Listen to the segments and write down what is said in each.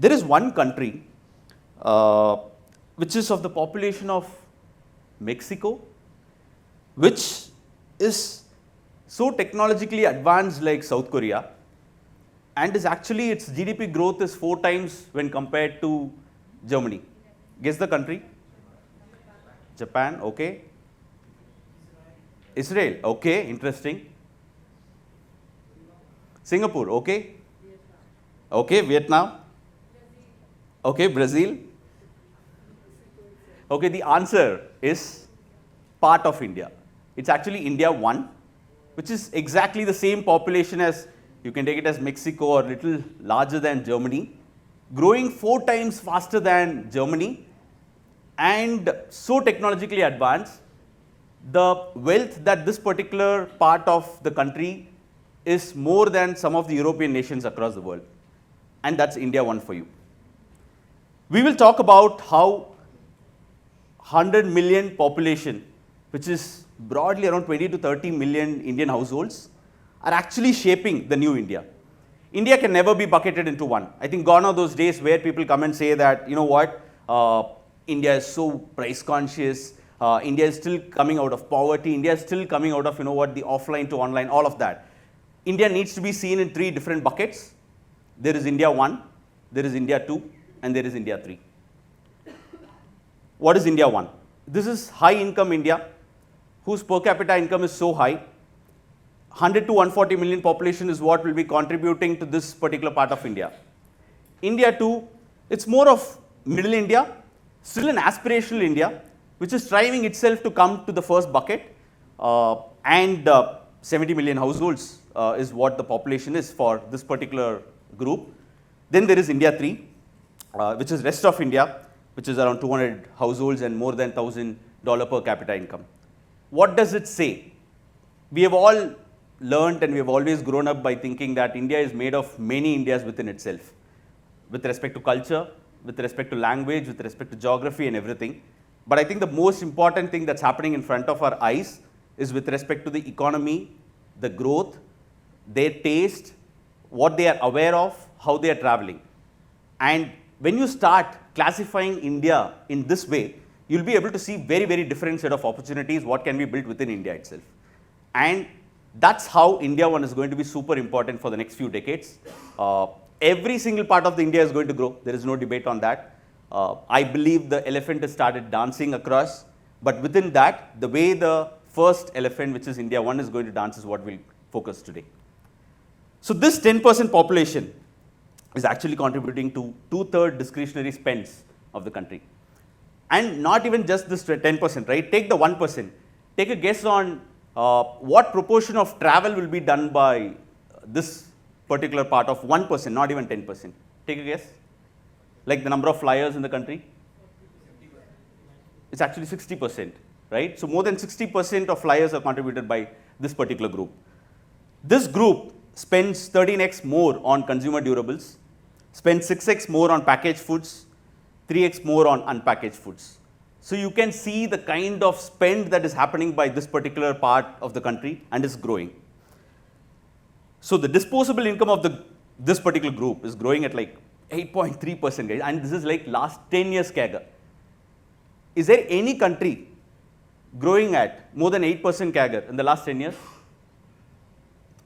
There is one country which is of the population of Mexico, which is so technologically advanced like South Korea, and is actually its GDP growth is 4 times when compared to Germany. Guess the country? Japan, okay. Israel, okay, interesting. Singapore, okay. Okay, Vietnam. Okay, Brazil. Okay, the answer is part of India. It's actually India 1, which is exactly the same population as, you can take it as Mexico or little larger than Germany, growing 4 times faster than Germany and so technologically advanced. The wealth that this particular part of the country is more than some of the European nations across the world. And that's India 1 for you. We will talk about how 100 million population, which is broadly around 20 to 30 million Indian households, are actually shaping the new India. India can never be bucketed into one. I think gone are those days where people come and say that, you know what, India is so price conscious, India is still coming out of poverty, India is still coming out of, you know what, the offline to online, all of that. India needs to be seen in 3 different buckets. There is India 1, there is India 2, and there is India 3. What is India 1? This is high income India, whose per capita income is so high. 100 to 140 million population is what will be contributing to this particular part of India. India 2, it's more of middle India, still an aspirational India, which is striving itself to come to the first bucket, and 70 million households is what the population is for this particular group. Then there is India 3, which is rest of India, which is around 200 households and more than $1,000 per capita income. What does it say? We have all learned and we have always grown up by thinking that India is made of many Indias within itself, with respect to culture, with respect to language, with respect to geography and everything. But I think the most important thing that's happening in front of our eyes is with respect to the economy, the growth, their taste, what they are aware of, how they are traveling. And when you start classifying India in this way, you'll be able to see very, very different set of opportunities, what can be built within India itself. And that's how India 1 is going to be super important for the next few decades. Every single part of the India is going to grow. There is no debate on that. I believe the elephant has started dancing across, but within that, the way the first elephant, which is India 1, is going to dance is what we'll focus today. So this 10% population is actually contributing to 2/3 discretionary spends of the country. And not even just this 10%, right? Take the 1%. Take a guess on what proportion of travel will be done by this particular part of 1%, not even 10%. Take a guess. Like the number of flyers in the country? It's actually 60%, right? So more than 60% of flyers are contributed by this particular group. This group spends 13x more on consumer durables, spends 6x more on packaged foods, 3x more on unpackaged foods. So you can see the kind of spend that is happening by this particular part of the country and is growing. So the disposable income of this particular group is growing at like 8.3%, guys, and this is like last 10 years CAGR. Is there any country growing at more than 8% CAGR in the last 10 years?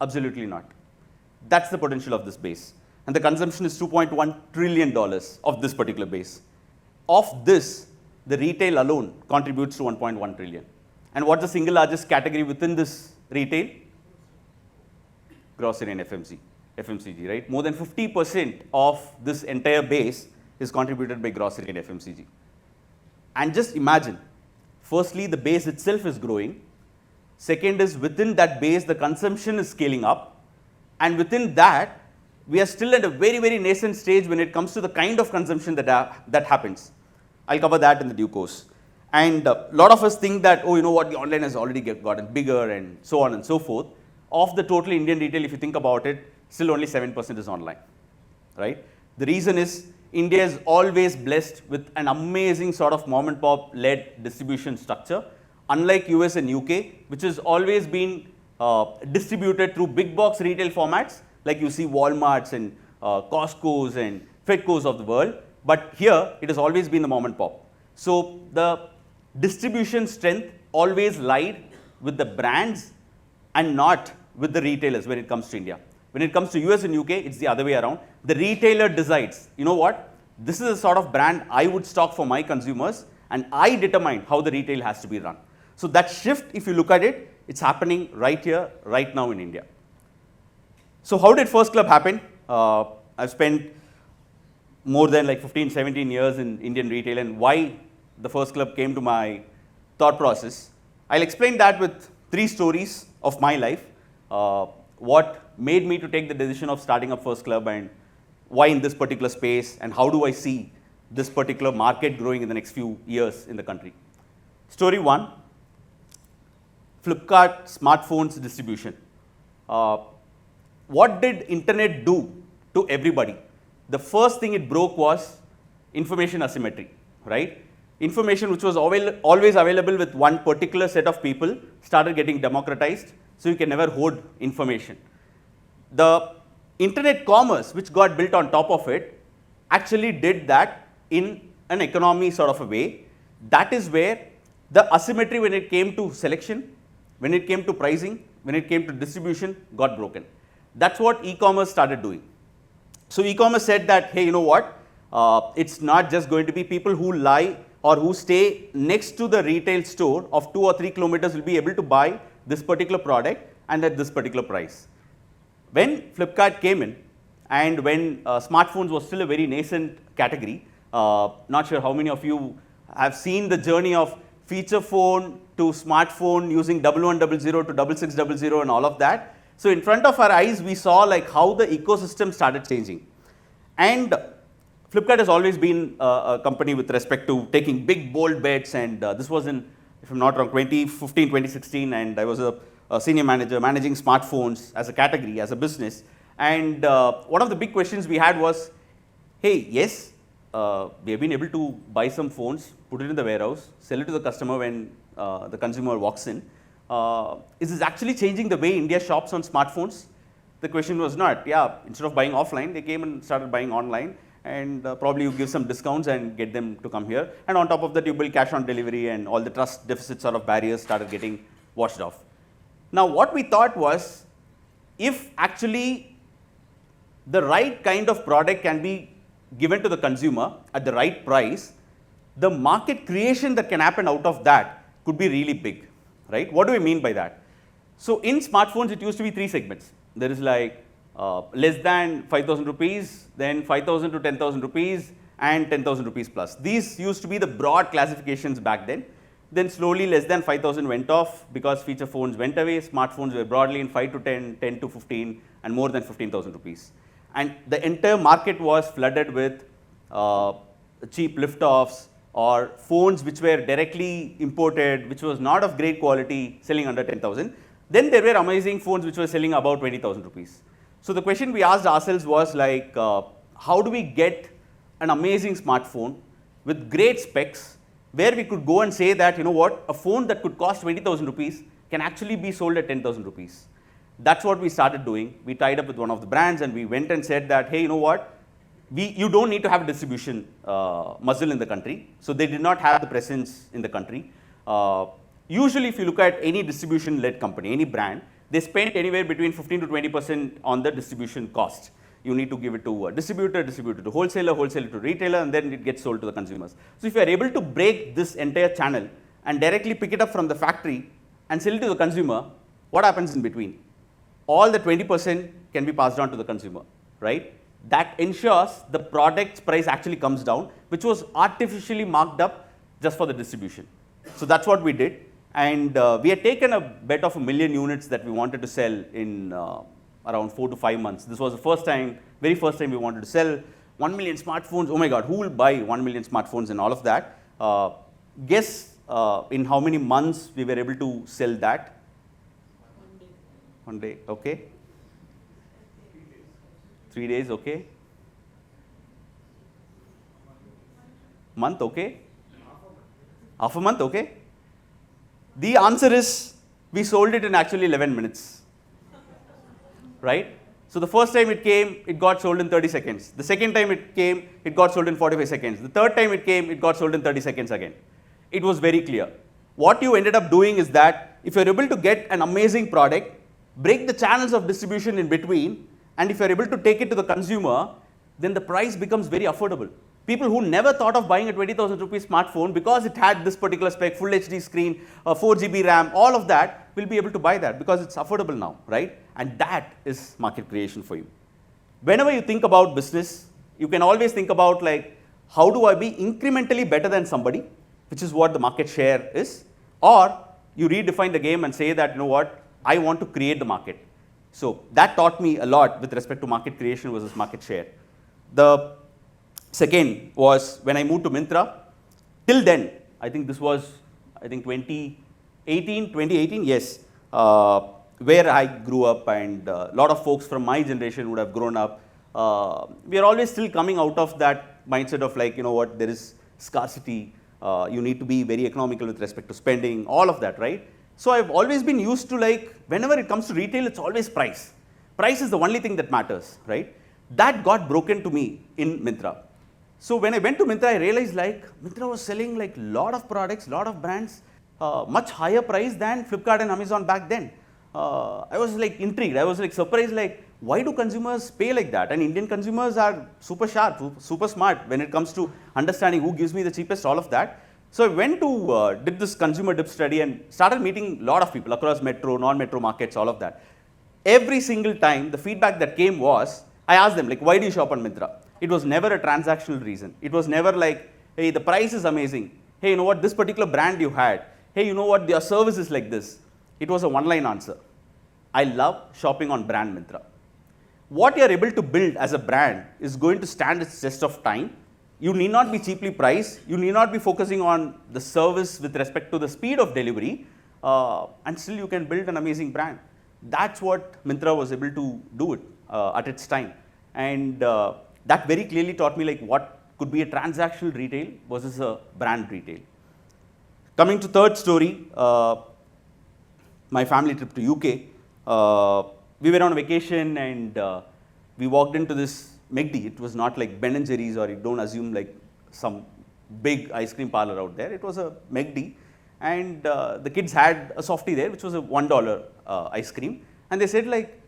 Absolutely not. That's the potential of this base. And the consumption is $2.1 trillion of this particular base. Of this, the retail alone contributes to 1.1 trillion. And what's the single largest category within this retail? Grocery and FMCG, right? More than 50% of this entire base is contributed by grocery and FMCG. And just imagine, firstly, the base itself is growing. Second is within that base, the consumption is scaling up. And within that, we are still at a very, very nascent stage when it comes to the kind of consumption that happens. I'll cover that in the due course. And a lot of us think that, oh, you know what, the online has already gotten bigger and so on and so forth. Of the total Indian retail, if you think about it, still only 7% is online, right? The reason is India is always blessed with an amazing sort of mom and pop led distribution structure, unlike US and UK, which has always been distributed through big box retail formats, like you see Walmarts and Costco's and Fedcos of the world, but here it has always been the mom and pop. So the distribution strength always lied with the brands and not with the retailers when it comes to India. When it comes to US and UK, it's the other way around. The retailer decides, you know what, this is the sort of brand I would stock for my consumers, and I determine how the retail has to be run. So that shift, if you look at it, it's happening right here, right now in India. So how did First Club happen? I've spent more than like 15, 17 years in Indian retail, and why the First Club came to my thought process. I'll explain that with 3 stories of my life. What made me to take the decision of starting up First Club, and why in this particular space, and how do I see this particular market growing in the next few years in the country. Story 1, Flipkart smartphones distribution. What did internet do to everybody? The first thing it broke was information asymmetry, right? Information which was always available with one particular set of people started getting democratized, so you can never hoard information. The internet commerce which got built on top of it actually did that in an economy sort of a way. That is where the asymmetry when it came to selection, when it came to pricing, when it came to distribution got broken. That's what e-commerce started doing. So e-commerce said that, hey, you know what, it's not just going to be people who lie or who stay next to the retail store of 2 or 3 kilometers will be able to buy this particular product and at this particular price. When Flipkart came in, and when smartphones was still a very nascent category, not sure how many of you have seen the journey of feature phone to smartphone using 1100 to 6600 and all of that. So in front of our eyes, we saw like how the ecosystem started changing. And Flipkart has always been a company with respect to taking big, bold bets, and this was in, if I'm not wrong, 2015, 2016, and I was a senior manager managing smartphones as a category, as a business. And one of the big questions we had was, hey, yes, we have been able to buy some phones, put it in the warehouse, sell it to the customer when the consumer walks in. Is this actually changing the way India shops on smartphones? The question was not. Yeah, instead of buying offline, they came and started buying online, and probably you give some discounts and get them to come here. And on top of that, you build cash on delivery, and all the trust deficit sort of barriers started getting washed off. Now, what we thought was, if actually the right kind of product can be given to the consumer at the right price, the market creation that can happen out of that could be really big, right? What do we mean by that? So in smartphones, it used to be 3 segments. There is like less than 5,000 rupees, then 5,000 to 10,000 rupees, and 10,000 rupees plus. These used to be the broad classifications back then. Then slowly less than 5,000 went off because feature phones went away. Smartphones were broadly in 5 to 10, 10 to 15, and more than 15,000 rupees. And the entire market was flooded with cheap lift-offs or phones which were directly imported, which was not of great quality, selling under 10,000. Then there were amazing phones which were selling about 20,000 rupees. So the question we asked ourselves was like, how do we get an amazing smartphone with great specs, where we could go and say that, you know what, a phone that could cost 20,000 rupees can actually be sold at 10,000 rupees. That's what we started doing. We tied up with one of the brands, and we went and said that, hey, you know what, you don't need to have a distribution muscle in the country. So they did not have the presence in the country. Usually, if you look at any distribution-led company, any brand, they spend anywhere between 15 to 20% on the distribution cost. You need to give it to a distributor, distributor to wholesaler, wholesaler to retailer, and then it gets sold to the consumers. So if you are able to break this entire channel and directly pick it up from the factory and sell it to the consumer, what happens in between? All the 20% can be passed on to the consumer, right? That ensures the product's price actually comes down, which was artificially marked up just for the distribution. So that's what we did. And we had taken a bet of 1 million units that we wanted to sell in around 4 to 5 months. This was the first time, very first time we wanted to sell 1 million smartphones. Oh my God, who will buy 1 million smartphones and all of that? Guess in how many months we were able to sell that? 1 day, okay. 3 days, okay. Month, okay. Half a month, okay. The answer is we sold it in actually 11 minutes, right? So the first time it came, it got sold in 30 seconds. The second time it came, it got sold in 45 seconds. The third time it came, it got sold in 30 seconds again. It was very clear. What you ended up doing is that if you're able to get an amazing product, break the channels of distribution in between, and if you're able to take it to the consumer, then the price becomes very affordable. People who never thought of buying a 20,000 rupees smartphone because it had this particular spec, full HD screen, 4 GB RAM, all of that will be able to buy that because it's affordable now, right? And that is market creation for you. Whenever you think about business, you can always think about like, how do I be incrementally better than somebody, which is what the market share is, or you redefine the game and say that, you know what, I want to create the market. So that taught me a lot with respect to market creation versus market share. The second was when I moved to Myntra. Till then, I think this was, 2018, yes, where I grew up, and a lot of folks from my generation would have grown up. We are always still coming out of that mindset of like, you know what, there is scarcity, you need to be very economical with respect to spending, all of that, right? So I've always been used to like, whenever it comes to retail, it's always price. Price is the only thing that matters, right? That got broken to me in Myntra. So when I went to Myntra, I realized like Myntra was selling like lot of products, lot of brands, much higher price than Flipkart and Amazon back then. I was like intrigued. I was like surprised, like why do consumers pay like that? And Indian consumers are super sharp, super smart when it comes to understanding who gives me the cheapest, all of that. So I went to, did this consumer dip study and started meeting a lot of people across metro, non-metro markets, all of that. Every single time, the feedback that came was, I asked them like, why do you shop on Myntra? It was never a transactional reason. It was never like, hey, the price is amazing. Hey, you know what, this particular brand you had. Hey, you know what, their service is like this. It was a one-line answer. I love shopping on brand Myntra. What you are able to build as a brand is going to stand its test of time. You need not be cheaply priced. You need not be focusing on the service with respect to the speed of delivery, and still you can build an amazing brand. That's what Myntra was able to do it at its time. And that very clearly taught me like what could be a transactional retail versus a brand retail. Coming to third story, my family trip to UK. We were on a vacation and we walked into this McD. It was not like Ben & Jerry's, or you don't assume like some big ice cream parlor out there. It was a McD, and the kids had a softie there, which was a $1 ice cream. And they said like,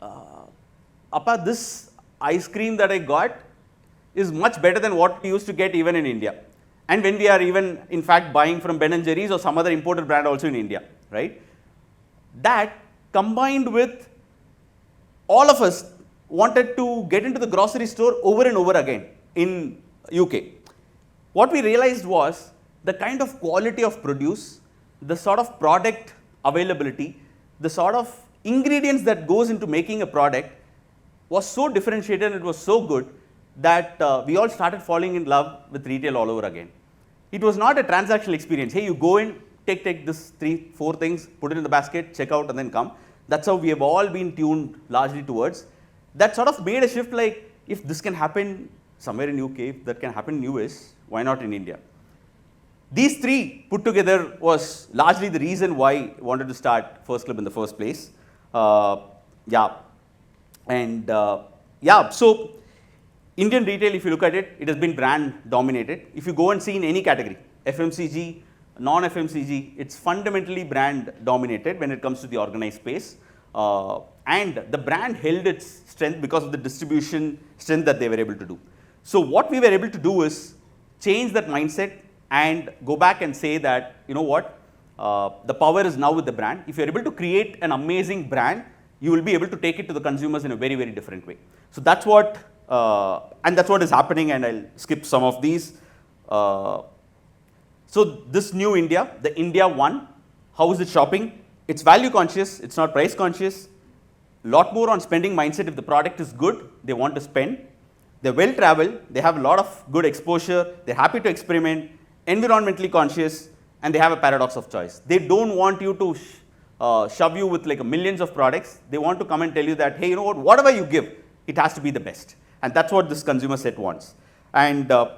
Appa, this ice cream that I got is much better than what we used to get even in India. And when we are even, in fact, buying from Ben & Jerry's or some other imported brand also in India, right? That combined with all of us wanted to get into the grocery store over and over again in UK. What we realized was the kind of quality of produce, the sort of product availability, the sort of ingredients that goes into making a product was so differentiated and it was so good that we all started falling in love with retail all over again. It was not a transactional experience. Hey, you go in, take this 3-4 things, put it in the basket, check out and then come. That's how we have all been tuned largely towards. That sort of made a shift like, if this can happen somewhere in UK, if that can happen in US, why not in India? These three put together was largely the reason why I wanted to start First Club in the first place. So Indian retail, if you look at it, it has been brand dominated. If you go and see in any category, FMCG, non-FMCG, it's fundamentally brand dominated when it comes to the organized space. And the brand held its strength because of the distribution strength that they were able to do. So what we were able to do is change that mindset and go back and say that, you know what, the power is now with the brand. If you're able to create an amazing brand, you will be able to take it to the consumers in a very, very different way. So that's what, and that's what is happening, and I'll skip some of these. So this new India, the India one, how is it shopping? It's value conscious, it's not price conscious. Lot more on spending mindset. If the product is good, they want to spend. They're well traveled, they have a lot of good exposure, they're happy to experiment, environmentally conscious, and they have a paradox of choice. They don't want you to shove you with like millions of products. They want to come and tell you that, hey, you know what, whatever you give, it has to be the best. And that's what this consumer set wants. And the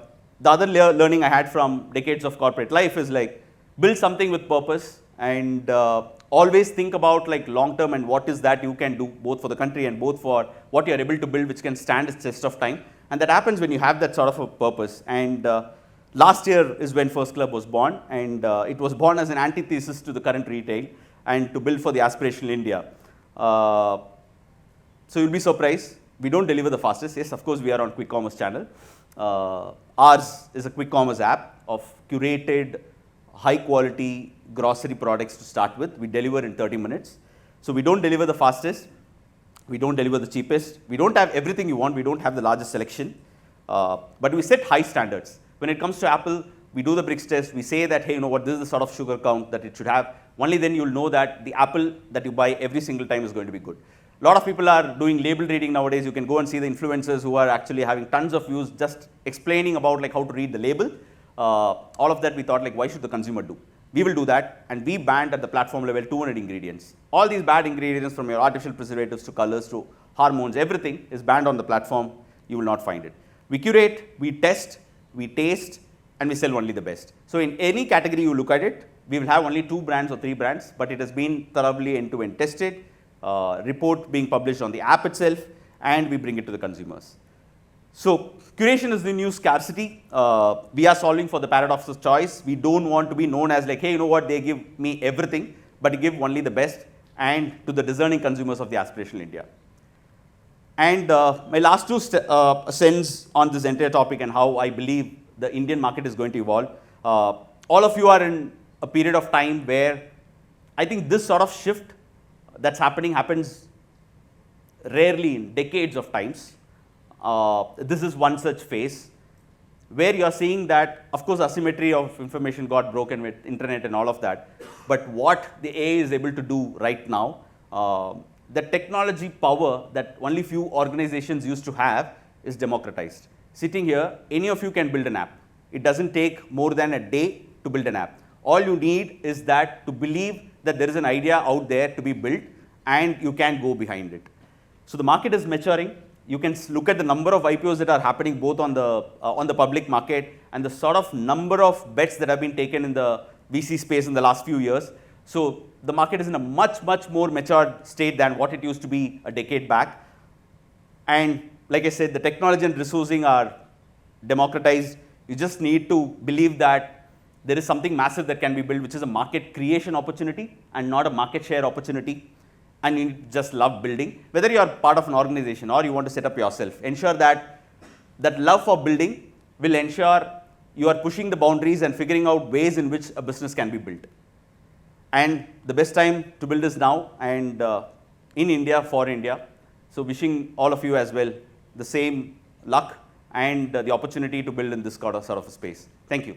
other learning I had from decades of corporate life is like, build something with purpose and always think about like long term and what is that you can do both for the country and both for what you are able to build which can stand its test of time. And that happens when you have that sort of a purpose. And last year is when First Club was born, and it was born as an antithesis to the current retail and to build for the aspirational India. So you'll be surprised, we don't deliver the fastest. Yes, of course, we are on quick commerce channel. Ours is a quick commerce app of curated, high quality grocery products to start with. We deliver in 30 minutes. So we don't deliver the fastest. We don't deliver the cheapest. We don't have everything you want. We don't have the largest selection. But we set high standards. When it comes to Apple, we do the bricks test. We say that, hey, you know what, this is the sort of sugar count that it should have. Only then you'll know that the apple that you buy every single time is going to be good. A lot of people are doing label reading nowadays. You can go and see the influencers who are actually having tons of views just explaining about like how to read the label. All of that we thought like, why should the consumer do? We will do that, and we banned at the platform level 200 ingredients. All these bad ingredients, from your artificial preservatives to colors to hormones, everything is banned on the platform. You will not find it. We curate, we test, we taste, and we sell only the best. So in any category you look at it, we will have only 2 brands or 3 brands, but it has been thoroughly end-to-end tested, report being published on the app itself, and we bring it to the consumers. So curation is the new scarcity. We are solving for the paradox of choice. We don't want to be known as like, hey, you know what, they give me everything, but give only the best, and to the discerning consumers of the aspirational India. And my last 2 cents on this entire topic and how I believe the Indian market is going to evolve. All of you are in a period of time where I think this sort of shift that's happening happens rarely in decades of times. This is one such phase where you are seeing that, of course, asymmetry of information got broken with internet and all of that. But what the AI is able to do right now, the technology power that only few organizations used to have is democratized. Sitting here, any of you can build an app. It doesn't take more than a day to build an app. All you need is that to believe that there is an idea out there to be built and you can go behind it. So the market is maturing. You can look at the number of IPOs that are happening both on the public market and the sort of number of bets that have been taken in the VC space in the last few years. So the market is in a much, much more matured state than what it used to be a decade back. And like I said, the technology and resourcing are democratized. You just need to believe that there is something massive that can be built, which is a market creation opportunity and not a market share opportunity. And you just love building. Whether you are part of an organization or you want to set up yourself, ensure that that love for building will ensure you are pushing the boundaries and figuring out ways in which a business can be built. And the best time to build is now, and in India, for India. So wishing all of you as well the same luck and the opportunity to build in this sort of a space. Thank you.